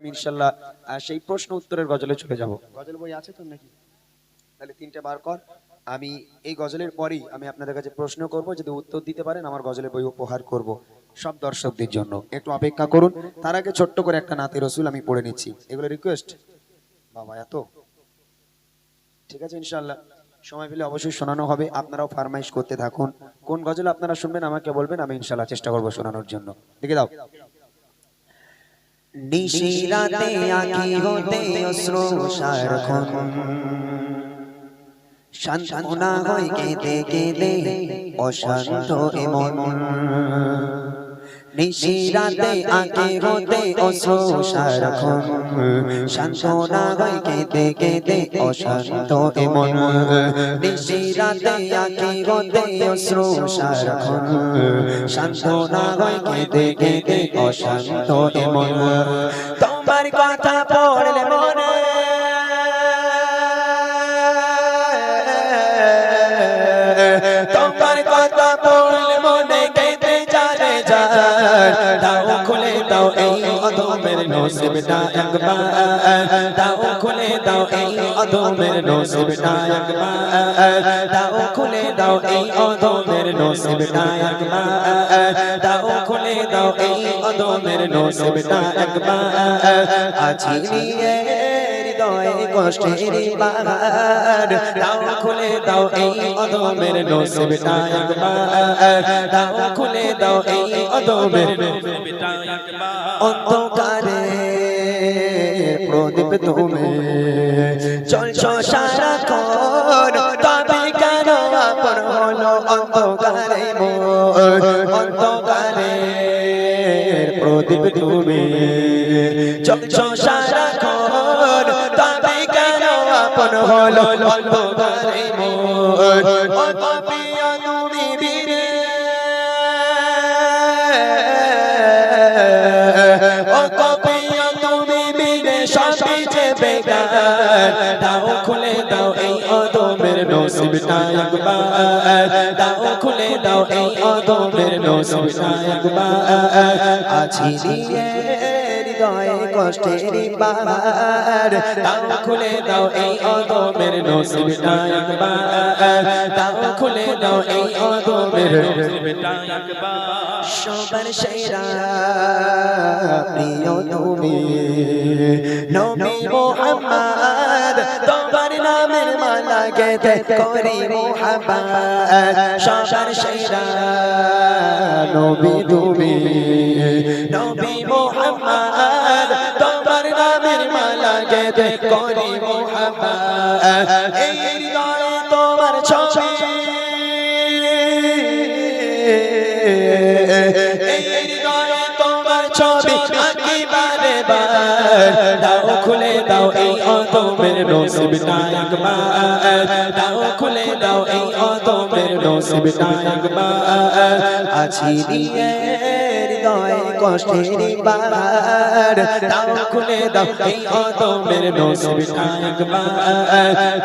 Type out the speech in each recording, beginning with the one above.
ইনশাআল্লাহ সেই প্রশ্ন উত্তরের গজলে চলে যাব। গজল বই আছে তো নাকি? তাহলে তিনটে বার কর। আমি এই গজলের পরেই আমি আপনাদের কাছে প্রশ্ন করব, যদি উত্তর দিতে পারেন আমার গজলের বই উপহার করব সব দর্শকদের জন্য। একটু অপেক্ষা করুন। তার আগে ছোট্ট করে একটা নাতে রসুল আমি পড়ে নিচ্ছি। এগুলো রিকোয়েস্ট বাবা এত ঠিক আছে। ইনশাআল্লাহ সময় পেলে অবশ্যই শোনানো হবে। আপনারাও ফরমাইশ করতে থাকুন। কোন গজল আপনারা শুনবেন আমাকে বলবেন, আমি ইনশাআল্লাহ চেষ্টা করব শোনানোর জন্য। লিখে দাও। নিশিরাতে আঁখি হতে অশ্রু সারখন শান্তনা হয় কেঁদে কেঁদে অশান্ত এমন। নিশিরাতে আঁখি হতে অশ্রু সারখন শান্তনা হয় কেঁদে কেঁদে অশান্ত এমন। নিশিরাতে আঁখি হতে অশ্রু সারখন শান্তনা হয় কেঁদে কেঁদে অশান্ত এমন। তোমার কথা পড়লে মনে তোমার কথা পড়লে মনে কেঁদে যারে যায়। দাও খুলে দাও এই অধমের নসিবটা একবার, দাও খুলে দাও এই অধমের নসিবটা একবার, দাও খুলে দাও এই অধমের নসিবটা একবার, দাও খুলে দাও এই অধমের নসিবটা একবার। আছি নিয়ে হৃদয়ে কষ্টের পাহাড়, দাও খুলে দাও এই অধমের নসিবটা একবার, দাও খুলে দাও এই অধমের নসিবটা একবার। অন্ধকারে প্রদীপ তুমি চলছো সারাক্ষণ, তবে কেন আপন হলো অন্ধকারে মোর। অন্ধকারে প্রদীপ তুমি চলছো সারাক্ষণ, তবে কেন আপন হলো অন্ধকারে মোর। অতপিয়া তুমি বীরে অতপিয়া তুমি বীরে সবই যে বেকার, দাও খুলে দাও এই অধমের নসিবটা একবার, দাও খুলে দাও এই অধমের নসিবটা একবার। আছি নিয়ে হৃদয়ে কষ্টের পাহাড়, দাও খুলে দাও এই অধমের নসিবটা একবার, দাও খুলে দাও এই অধমের নসিবটা একবার। সবার সেরা প্রিয় তুমি নবী মুহাম্মদ, তোমার নামের মালা গেঁথে করি মুহাব্বত। সবার সেরা নবী তুমি নবী মুহাম্মদ, তোমার নামের মালা গেঁথে করি মুহাব্বত। এই হৃদয়ে তোমার ছবি, এই হৃদয়ে তোমার ছবি আঁকি বারে বার, দাও খুলে দাও এই অধমের নসিবটা একবার, দাও খুলে দাও এই অধমের নসিবটা একবার। আছি নিয়ে হৃদয়ে কষ্টের পাহাড়, দাও খুলে দাও এই অধমের নসিবটা একবার,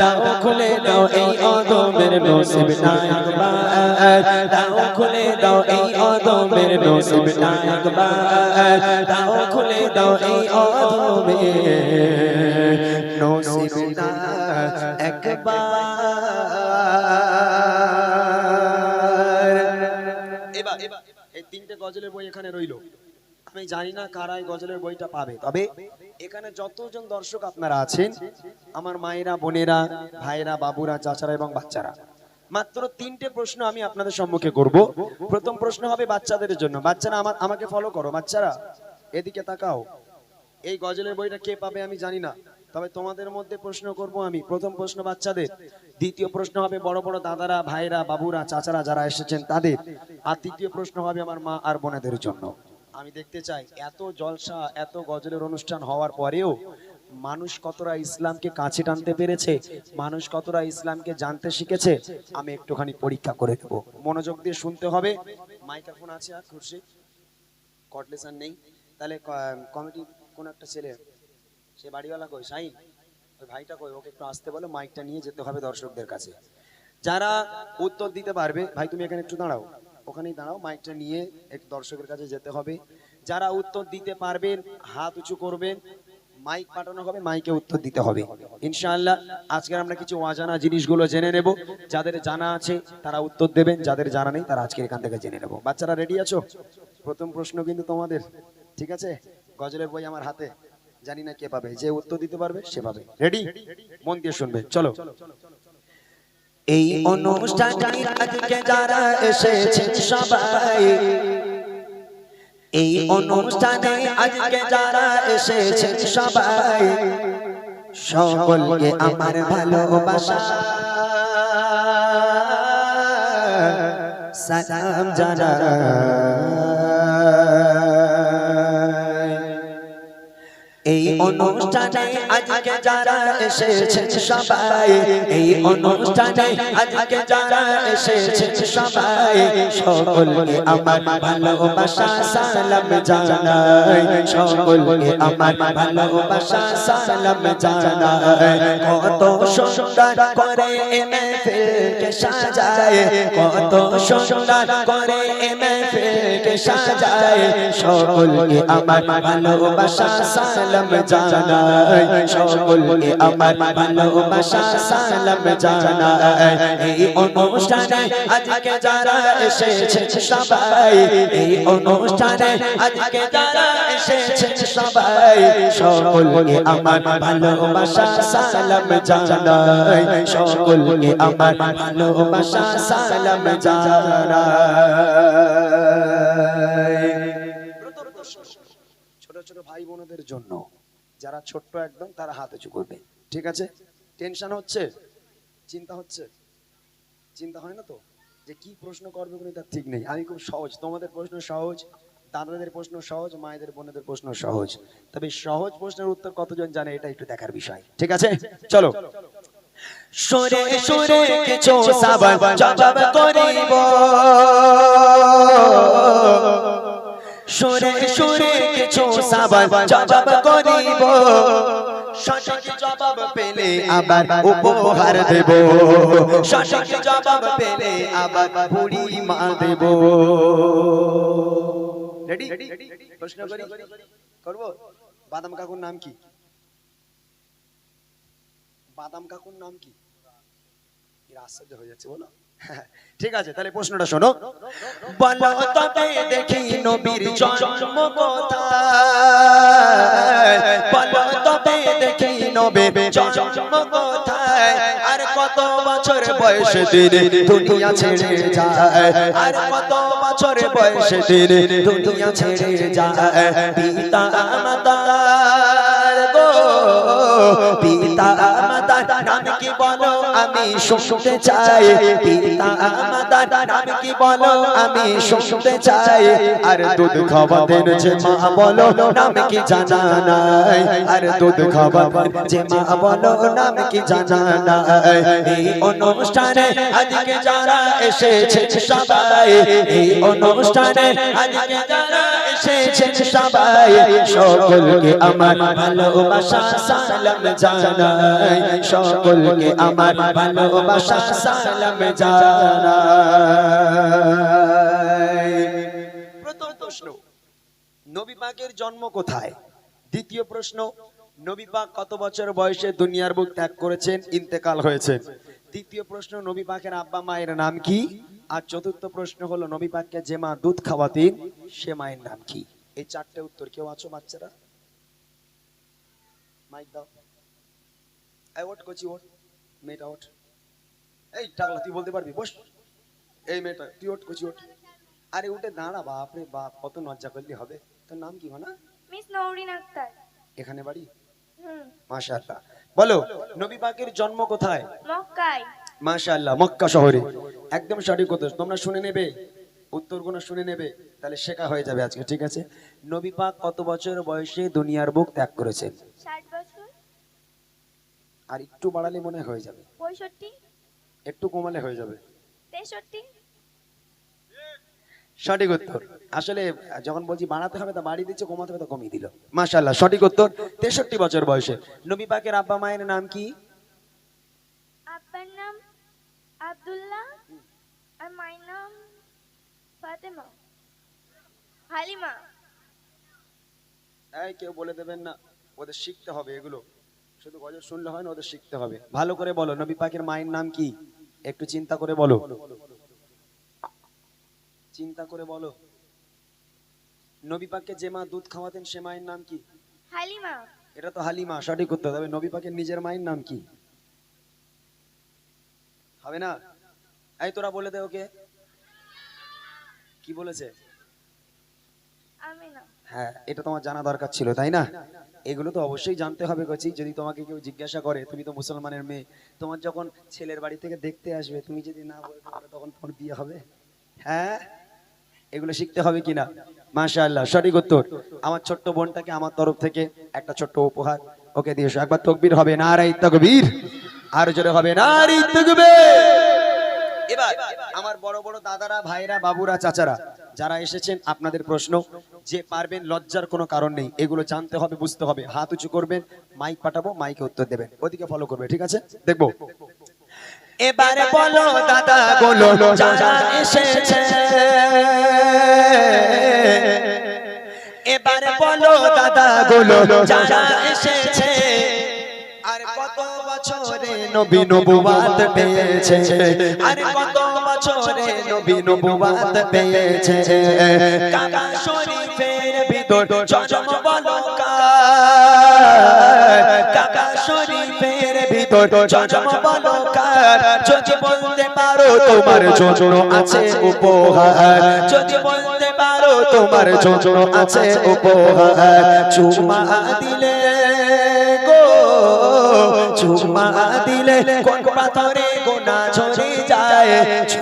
দাও খুলে দাও এই অধমের নসিবটা একবার, দাও খুলে দাও এই অধমের নসিবটা একবার, দাও খুলে দাও এই অধমের নসিবটা একবার। এবার এই তিনটে গজলের বই এখানে রইলো। আমি জানি না কারা এই গজলের বইটা পাবে, তবে এখানে যতজন দর্শক আপনারা আছেন, আমার মায়েরা, বোনেরা, ভাইরা, বাবুরা, চাচারা এবং বাচ্চারা, মাত্র তিনটে প্রশ্ন আমি আপনাদের সম্মুখে করব। প্রথম প্রশ্ন হবে বাচ্চাদের জন্য। বাচ্চারা আমাকে ফলো করো। বাচ্চারা এদিকে তাকাও। এই গজলের বইটা কে পাবে আমি জানি না, তবে তোমাদের মধ্যে প্রশ্ন করব আমি। প্রথম প্রশ্ন বাচ্চাদের, দ্বিতীয় প্রশ্ন হবে বড় বড় দাদারা, ভাইরা, বাবুরা, চাচারা যারা এসেছেন তাদের, আর তৃতীয় প্রশ্ন হবে আমার মা আর বোনেদের জন্য। আমি দেখতে চাই এত জলসা, এত গজলের অনুষ্ঠান হওয়ার পরেও মানুষ কতটা ইসলামকে কাছে টানতে পেরেছে, মানুষ কতটা ইসলামকে জানতে শিখেছে, আমি একটুখানি পরীক্ষা করে দেব। মনোযোগ দিয়ে শুনতে হবে। মাইক্রোফোন আছে আর খুরশি কটলেসান নেই, তাহলে কমিটি কোন একটা ছেলে, সে বাড়িওয়ালা কই, শাহিন ওই ভাইটা কই, ওকে একটু আসতে বলো, মাইকটা নিয়ে যেতে হবে দর্শকদের কাছে। যারা উত্তর দিতে পারবে, ভাই তুমি এখানে একটু দাঁড়াও, ওখানেই দাঁড়াও, মাইকটা নিয়ে একটু দর্শকের কাছে যেতে হবে। যারা উত্তর দিতে পারবেন হাত উঁচু করবেন, মাইক পাঠানো হবে, মাইকে উত্তর দিতে হবে ইনশাআল্লাহ। আজকে আমরা কিছু অজানা জিনিসগুলো জেনে নেব, যাদের জানা আছে তারা উত্তর দেবেন, যাদের জানা নেই তারা আজকে এখান থেকে জেনে নেব। বাচ্চারা রেডি আছো? প্রথম প্রশ্ন কিন্তু তোমাদের, ঠিক আছে? গজলের বই আমার হাতে, জানি না কে পাবে, যে উত্তর দিতে পারবে সে পাবে। রেডি? মন দিয়ে শুনবে, চলো। এই অনুষ্ঠানে আজকে যারা এসেছেন সবাই, এই অনুষ্ঠানে আজকে যারা এসেছেন সবাই, সকলকে আমার ভালোবাসা সালাম জানাই। এই অনুষ্ঠানে আজকে যারা এসেছেন সবাই, এই অনুষ্ঠানে আজকে যারা এসেছেন সবাই, সকলকে আমার ভালোবাসা সালাম জানাই, সকলকে আমার ভালোবাসা সালাম জানাই। কত সুন্দর করে মেহফিলকে সাজায়, কত সুন্দর করে মেহফিলকে সাজায়, সকলকে আমার ভালোবাসা সালাম জানাই, সকলকে আমার ভালোবাসা সালাম জানাই। এই অনুষ্ঠানে আজকে যারা এসেছেন সবাই, এই অনুষ্ঠানে আজকে যারা এসেছেন সবাই, সকলকে আমার ভালোবাসা সালাম জানাই, সকলকে আমার ভালোবাসা সালাম জানাই। ছোট ছোট ভাই বোনদের জন্য, যারা ছোট্ট একদম তারা হাত উঁচু করবে, ঠিক আছে? টেনশন হচ্ছে, চিন্তা হচ্ছে, চিন্তা হয় না তো যে কি প্রশ্ন করবে কোনো তার ঠিক নেই। আমি খুব সহজ, তোমাদের প্রশ্ন সহজ, দাদাদের প্রশ্ন সহজ, মায়েদের বোনেদের প্রশ্ন সহজ, তবে সহজ প্রশ্নের উত্তর কতজন জানে এটা একটু দেখার বিষয়, ঠিক আছে? চলো। সুরে সুরে কিছু সাবান জবাব করিব, সুরে সুরে কিছু সাবান জবাব করিব, সঠিক জবাব পেলে আবার উপহার দেব, সঠিক জবাব পেলে আবার বুড়ি মা দেব। রেডি? প্রশ্ন করি, করব? বাদাম কাকুর নাম কি? বাদাম কাকুর নাম কি? আশ্চর্য হয়ে যাচ্ছে, বলো। ঠিক আছে, তাহলে প্রশ্নটা শোনো। বলো তবে দেখি নবীর জন্ম কোথায়, বলো তবে দেখি নবীর জন্ম কোথায়, আর কত বছর বয়সে তিনি দুনিয়া ছেড়ে যায়, আর কত বছর বয়সে তিনি দুনিয়া ছেড়ে যায়। পিতা মাতার গো, পিতা মাতার নাম কি বলো আমি শুনতে চাই, পিতা মাতার নাম কি বলো আমি শুনতে চাই, আর দুধ খাওয়াতেন যে মা বলো নাম কি জানা নাই, আর দুধ খাওয়াতেন যে মা বলো নাম কি জানা নাই। এই অনুষ্ঠানে আজকে যারা এসেছেন সবাই, এই অনুষ্ঠানে আজকে যারা এসেছেন সবাই, সকলকে আমার ভালোবাসা সালাম জানাই, সকলকে আমার ভালোবাসা সালাম জানাই। প্রথম প্রশ্ন, নবী পাকের জন্ম কোথায়? দ্বিতীয় প্রশ্ন, নবী পাক কত বছর বয়সে দুনিয়ার বুক ত্যাগ করেছেন, ইন্তেকাল হয়েছে? তৃতীয় প্রশ্ন, নবী পাকের আব্বা মায়ের নাম কি? আর চতুর্থ প্রশ্ন হলো নবী পাককে যে মা দুধ খাওয়াতেন সে মায়ের নাম কি? এই চারটে উত্তর, কেউ আছো বাচ্চারা? মাইক দাও। এই ওট কোচি ওট, মেয়েটা ওট। এই টাকলা তুই বলতে পারবি? বস। এই মেয়েটা তুই ওট কোচি ওট। আরে উঠে দাঁড়া, বাপ রে বাপ, কত লজ্জা করলে হবে। তোর নাম কি মানা? মিস নওরিন আক্তার। এখানে বাড়ি? মাশাআল্লাহ। বলো নবী পাকের জন্ম কোথায়? মক্কায়। মাশাআল্লাহ, মক্কা শহরে। একদম সঠিক উত্তর। তোমরা শুনে নেবে, উত্তরগুলো শুনে নেবে, তাহলে শেখা হয়ে যাবে আজকে, ঠিক আছে? নবী পাক কত বছর বয়সে দুনিয়ার বুক ত্যাগ করেছেন? 60 বছর। আর একটু বাড়ালে মনে হয়ে যাবে। 65। একটু কমালে হয়ে যাবে। 63। সঠিক উত্তর। আসলে যখন বলছি বাড়াতে হবে তা বাড়িয়ে দিচ্ছে, কমাতে হবে তা কমিয়ে দিল। মাশাআল্লাহ, সঠিক উত্তর। 63 বছর বয়সে। নবী পাকের আব্বা মায়ের নাম কি? আব্বার নাম আব্দুল্লাহ আর মায়ের নাম ফাতেমা, হালিমা। এই কেউ বলে দেবেন না, ওদের শিখতে হবে এগুলো, শুধু গজল শুনলে হয় না, ওদের শিখতে হবে। ভালো করে বলো, নবী পাকের মায়ের নাম কি? একটু চিন্তা করে বলো, চিন্তা করে বলো। নবী পাককে যে মা দুধ খাওয়াতেন সে মায়ের নাম কি? হালিমা। এটা তো হালিমা, সঠিক উত্তর। তবে নবী পাকের নিজের মায়ের নাম কি? হবে না? এই তোরা বলে দে ওকে, কি বলেছে? আমিনা। হ্যাঁ, এটা তোমার জানা দরকার ছিল, তাই না? এগুলো তো অবশ্যই জানতে হবে গছি। যদি তোমাকে কেউ জিজ্ঞাসা করে, তুমি তো মুসলমানের মেয়ে, তোমার যখন ছেলের বাড়ি থেকে দেখতে আসবে, তুমি যদি না বলতে পারো তখন তোমার বিয়ে হবে? হ্যাঁ, এগুলো শিখতে হবে কিনা? মাশাআল্লাহ, সঠিক উত্তর। আমার ছোট্ট বোনটাকে আমার তরফ থেকে একটা ছোট্ট উপহার ওকে দিয়েছো। একবার তাকবীর হবে, নারে তাকবীর, আর জোরে হবে নারে তাকবীর। এবার আমার বড় বড় দাদারা, ভাইরা, বাবুরা, চাচারা যারা এসেছেন, আপনাদের প্রশ্ন, যে পারবেন লজ্জার কোনো কারণ নেই, এগুলো জানতে হবে, বুঝতে হবে। হাত উঁচু করবেন, মাইক পাঠাবো, মাইকে উত্তর দেবেন, ওদিকে ফলো করবে, ঠিক আছে? দেখবো। এবারে বলো দাদা গুলো যারা এসেছে, এবারে বলো দাদা গুলো যারা এসেছে, আর কত বছরে নবী নবুয়াত পেয়েছে, আর কত বছরে নবী নবুয়াত পেয়েছে। কাবা শরীফের ভিতর জন্ম বলো কার, কাবা শরীফের ভিতর জন্ম বলো কার। যদি বলতে পারো তোমার জন্য আছে উপহার, যদি বলতে পারো তোমার জন্য আছে উপহার। চুমা দিলে গো, চুমা দিলে কোন পাথরে গোনা ঝরে যায়,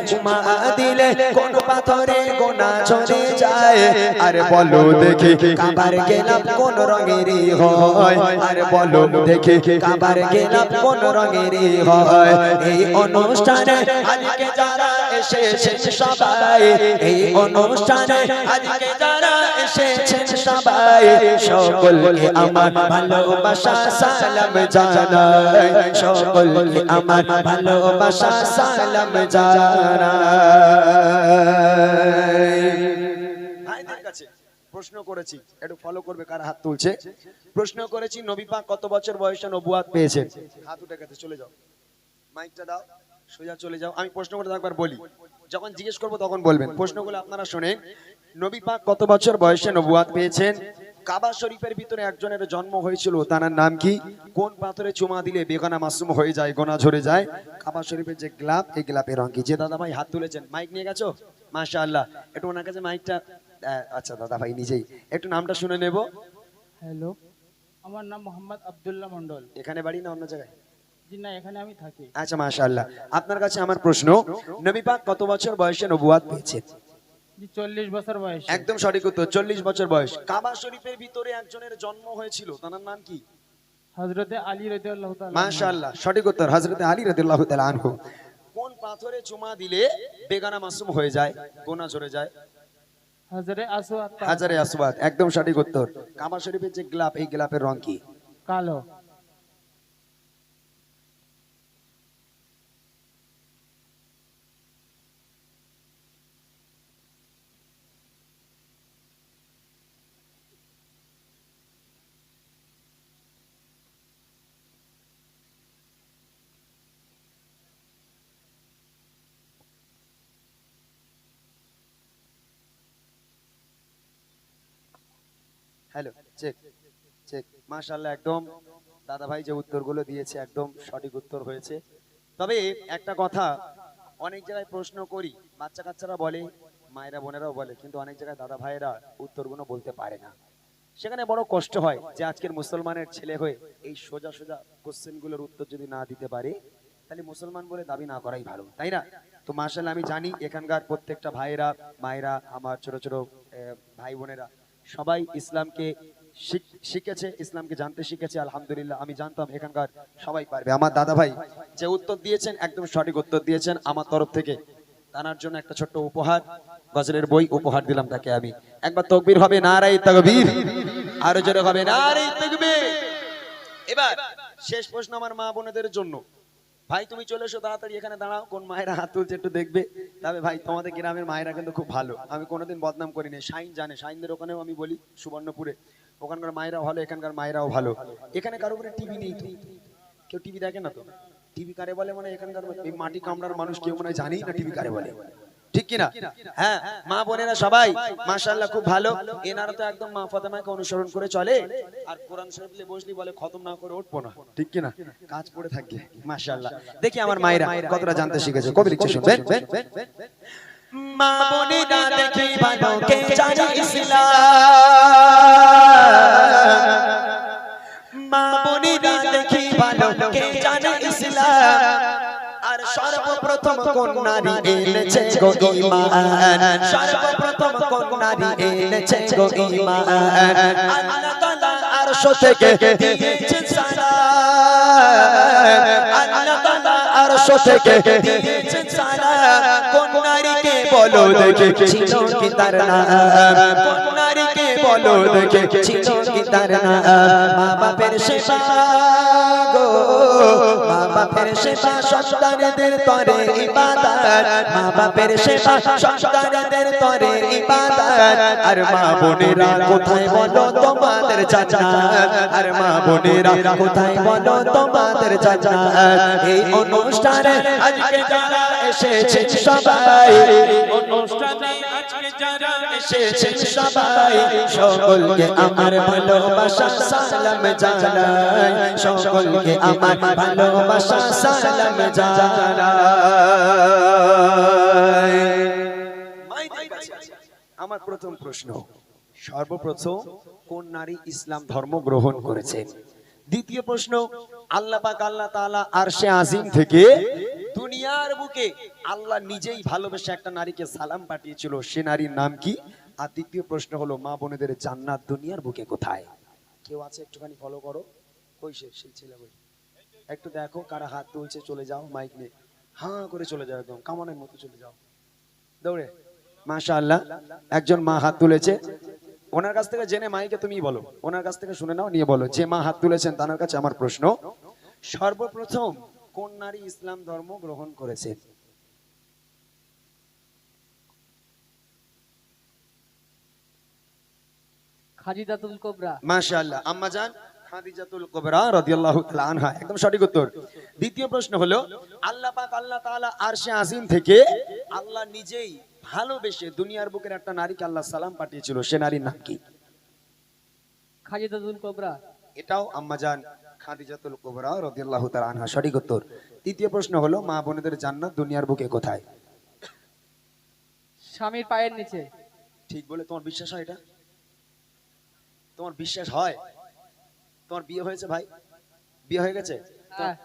চুমা দিলে কোন পাথরে গোনা ঝরে যায়। আর বলো দেখি কাবার গেলাম কোন রঙেরই হয়, আর বলো দেখি কাবার গেলাম কোন রঙেরই হয়। এই অনুষ্ঠানে আজকে যারা এসেছেন সবাই, এই অনুষ্ঠানে আজকে যারা এসেছেন সবাই, সকলকে আমার ভালোবাসা সালাম জানাই, সকলকে আমার ভালোবাসা সালাম জানাই। ভাইদের কাছে প্রশ্ন করেছি, একটু ফলো করবে কারা হাত তুলছে। প্রশ্ন করেছি, নবী পাক কত বছর বয়সে নবুয়াত পেয়েছেন? হাত উঠে গেছে, চলে যাও, মাইকটা দাও, সোজা চলে যাও। আমি প্রশ্ন করে একবার বলি, যখন জিজ্ঞেস করবো তখন বলবেন। প্রশ্নগুলো আপনারা শোনেন। নবী পাক কত বছর বয়সে নবুয়াত পেয়েছেন? কাবা শরীফের ভিতরে একজনের জন্ম হয়েছিল, তার নাম কি? কোন পাথরে চুমা দিলে বেগানা মাসুম হয়ে যায়, গোনা ঝরে যায়? কাবা শরীফের যে গ্লাব, এই গ্লাবের রং কি? যে দাদা ভাই হাত তুলেছেন, মাইক নিয়ে গেছো? মাশাআল্লাহ, একটু ওনার কাছে মাইকটা। আচ্ছা দাদা ভাই নিজেই, একটু নামটা শুনে নেব। হ্যালো, আমার নাম মোহাম্মদ আব্দুল্লাহ মন্ডল। এখানে বাড়ি না অন্য জায়গায়? জি না, এখানে আমি থাকি। আচ্ছা মাশাআল্লাহ, আপনার কাছে আমার প্রশ্ন, নবী পাক কত বছর বয়সে নবুয়াত পেয়েছেন? জি 40 বছর বয়স। একদম সঠিক উত্তর, 40 বছর বয়স। কাবা শরীফের ভিতরে একজনের জন্ম হয়েছিল, তার নাম কি? হযরতে আলী রাদিয়াল্লাহু তাআলা। মাশাআল্লাহ, সঠিক উত্তর, হযরতে আলী রাদিয়াল্লাহু তাআলা আনহু। কোন পাথরে চুমা দিলে বেগানা মাসুম হয়ে যায়, গোনা ঝরে যায়? হযরতে আসওয়াদ। হাজারে আসওয়াদ, একদম সঠিক উত্তর। কাবা শরীফের যে গ্লাব, এই গ্লাবের রং কি? কালো। Hello, check check. মাশাআল্লাহ, একদম দাদা ভাই যে উত্তরগুলো দিয়েছে একদম সঠিক উত্তর হয়েছে। তবে একটা কথা, অনেক জায়গায় প্রশ্ন করি, বাচ্চা কাচ্চারা বলে, মায়েরা বোনেরাও বলে, কিন্তু অনেক জায়গায় দাদা ভাইয়েরা উত্তরগুলো বলতে পারে না। সেখানে বড় কষ্ট হয় যে আজকের মুসলমানের ছেলে হয়ে এই সোজা সোজা কোশ্চেনগুলোর উত্তর যদি না দিতে পারে, তাহলে মুসলমান বলে দাবি না করাই ভালো, তাই না? তো মাশাআল্লাহ, আমি জানি এখানকার প্রত্যেকটা ভাইয়েরা, মায়েরা, আমার ছোট ছোট ভাই বোনেরা সবাই ইসলামকে শিখেছে, ইসলামকে জানতে শিখেছে। আলহামদুলিল্লাহ, আমি জানতাম এখানকার সবাই পারবে। আমার দাদা ভাই যে উত্তর দিয়েছেন, একদম সঠিক উত্তর দিয়েছেন। আমার তরফ থেকে তার জন্য একটা ছোট্ট উপহার, গজলের বই উপহার দিলাম তাকে আমি। একবার তাকবীর হবে, নারে তাকবীর, আরো জোরে হবে নারে তাকবীর। এবার শেষ প্রশ্ন আমার মা বোনেদের জন্য। ভাই তুমি চলে এসো তাড়াতাড়ি, এখানে দাঁড়াও। কোন মায়েরা হাত তুলছে একটু দেখবে। তবে ভাই তোমাদের গ্রামের মায়েরা কিন্তু খুব ভালো, আমি কোনোদিন বদনাম করি না। শাইন জানে, শাইনদের ওখানেও আমি বলি সুবর্ণপুরে, ওখানকার মায়েরাও ভালো, এখানকার মায়েরাও ভালো। এখানে কারো করে টিভি নেই তো, কেউ টিভি দেখে না তো। টিভি কারে বলে মানে এখানকার এই মাটি কামড়ার মানুষ কেউ মনে হয় জানেই না টিভি কারে বলে, ঠিক কিনা? হ্যাঁ, মা বোনেরা সবাই মাশাআল্লাহ খুব ভালো। এনারা তো একদম মা ফাতেমাকে অনুসরণ করে চলে। আর কোরআন শরীফে বসলি বলে খতম না করে উঠবো না, ঠিক কিনা? কাজ পড়ে থাকে মাশাআল্লাহ। দেখি আমার মায়েরা কতটা জানতে শিখেছে। কবি লিখছে শুনবেন, মা বোনেরা দেখি ভালো কে জানে ইসলাম, মা বোনেরা দেখি ভালো কে জানে ইসলাম, আর সর্বপ্রথম কোন নারী এনেছে গো ঈমান, সর্বপ্রথম কোন নারী এনেছে গো ঈমান, আল্লাহ তাআলা আরশ থেকে দিয়েছেন সালাম, আল্লাহ তাআলা আরশ থেকে দিয়েছেন সালাম, কোন নারীকে বলো দেখে ছিল কি তার নাম, কোন নারীকে বলো দেখে ছিল কি তার নাম, মা বাপের সেবা গো, মা বাপের সেবা সন্তানদের তরে ইবাদত, মা বাপের সেবা সন্তানদের তরে ইবাদত, আর মা বোনেরা কোথায় বলো তোমাদের জান্নাত, আর মা বোনেরা কোথায় বলো তোমাদের জান্নাত। এই অনুষ্ঠানে আজকে যারা এসেছেন সবাই, এই অনুষ্ঠানে আজকে যারা এসেছেন সবাই, সকলকে আমার ভালোবাসা সালাম জানাই, সকলকে আমার ভালোবাসা সালাম জানাই। আমার প্রথম প্রশ্ন, সর্বপ্রথম কোন নারী ইসলাম ধর্ম গ্রহণ করেছেন? দ্বিতীয় প্রশ্ন, আল্লাহ পাক আল্লাহ তাআলা আরশে আজিম থেকে দুনিয়ার বুকে আল্লাহ নিজেই ভালোবেসে একটা নারীকে সালাম পাঠিয়েছিল, সে নারীর নাম কি? আর তৃতীয় প্রশ্ন হলো, মা বোনেদের জান্নাত দুনিয়ার বুকে কোথায়? কেউ আছে একটুখানি ফলো করো, কই সেই ছেলে কই, একটু দেখো কারা হাত তুলছে, চলে যাও মাইক নিয়ে হাঁ করে চলে যাও, একদম কামানের মতো চলে যাও দৌড়ে। মাশাআল্লাহ, একজন মা হাত তুলেছে, ওনার কাছ থেকে জেনে মাইকে তুমি বলো, ওনার কাছ থেকে শুনে নাও, নিয়ে বলো। যে মা হাত তুলেছেন তার কাছে আমার প্রশ্ন, সর্বপ্রথম কোন নারী ইসলাম ধর্ম গ্রহণ করেছে? খাদিজাতুল কুবরা। মাশাআল্লাহ, আম্মা জান খাদিজাতুল কুবরা রাদিয়াল্লাহু তাআলা আনহা, একদম সঠিক উত্তর। দ্বিতীয় প্রশ্ন হলো, আল্লাহ পাক আল্লাহ তাআলা আরশে আজিম থেকে আল্লাহ নিজেই ভালোবেসে দুনিয়ার বুকের একটা নারীকে আল্লাহ সালাম পাঠিয়েছিল, সে নারীর নাম কি? খাদিজাতুল কুবরা। এটাও আম্মা জান খাদিজাতুল কুবরা রাদিয়াল্লাহু তাআলা আনহা, সঠিক উত্তর। তৃতীয় প্রশ্ন হলো, মা বোনেদের জান্নাত দুনিয়ার বুকে কোথায়? স্বামীর পায়ের নিচে। ঠিক বলে তোমার বিশ্বাস হয়? এটা তোমার বিশ্বাস হয়? তোমার বিয়ে হয়েছে ভাই? বিয়ে হয়ে গেছে?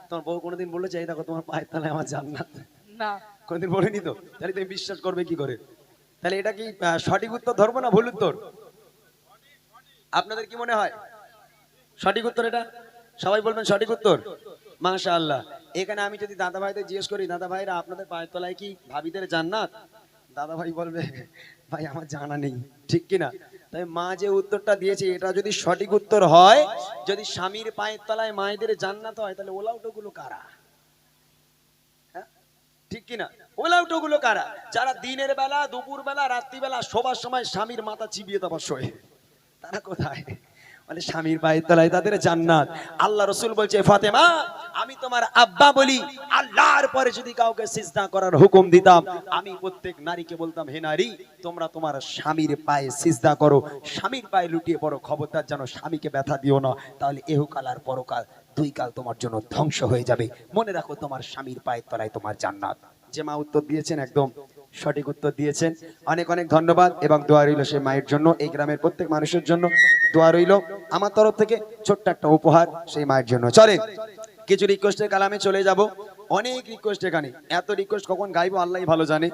তোমার বউ কোনোদিন বলেছে এই দেখো তোমার পায়ের তলায় আমার জান্নাত? না, কোনোদিন বলেনি তো। তাহলে তুমি বিশ্বাস করবে কি করে? তাহলে এটা কি সঠিক উত্তর ধরবো না ভুল উত্তর? আপনাদের কি মনে হয় সঠিক উত্তর এটা? সবাই বলবেন সঠিক উত্তর। মাশাআল্লাহ। এখানে আমি যদি দাদা ভাইদের জিজ্ঞেস করি, দাদা ভাইরা আপনাদের পায়ের তলায় কি ভাবিদের জান্নাত? দাদা ভাই বলবে ভাই আমার জানা নেই, ঠিক কিনা? তাই মা যে উত্তরটা দিয়েছে এটা যদি সঠিক উত্তর হয়, যদি স্বামীর পায়ের তলায় মায়েদের জান্নাত হয়, তাহলে ওলাউটোগুলো কারা? ঠিক কিনা? ওলাউটোগুলো কারা? যারা দিনের বেলা, দুপুর বেলা, রাত্রি বেলা শোবার সময় স্বামীর মাথা চিবিয়ে তারপর শোয়, তারা কোথায়? মানে স্বামীর পায়ের তলায় তাদের জান্নাত। আল্লাহ রাসূল বলছে, ফাতেমা আমি তোমার আব্বা বলি, আল্লাহর পরে যদি কাউকে সিজদা করার হুকুম দিতাম, আমি প্রত্যেক নারীকে বলতাম, হে নারী তোমরা তোমার স্বামীর পায়ে সিজদা করো, স্বামীর পায়ে লুটিয়ে পড়ো, খবরদার যেন স্বামীকে ব্যথা দিও না, তাহলে এহকাল আর পরকাল দুই কাল তোমার জন্য ধ্বংস হয়ে যাবে। মনে রাখো তোমার স্বামীর পায়ের তলায় তোমার জান্নাত। যে মা উত্তর দিয়েছেন একদম সঠিক উত্তর দিয়েছেন, অনেক অনেক ধন্যবাদ এবং দোয়া রইল সেই মায়ের জন্য, এই গ্রামের প্রত্যেক মানুষের জন্য দোয়া রইল। আমার তরফ থেকে ছোট্ট একটা উপহার সেই মায়ের জন্য। চলে কিছু রিকোয়েস্টের কালামে চলে যাব, অনেক রিকোয়েস্ট, এখানে এত রিকোয়েস্ট কখন গাইবো আল্লাহই ভালো জানে।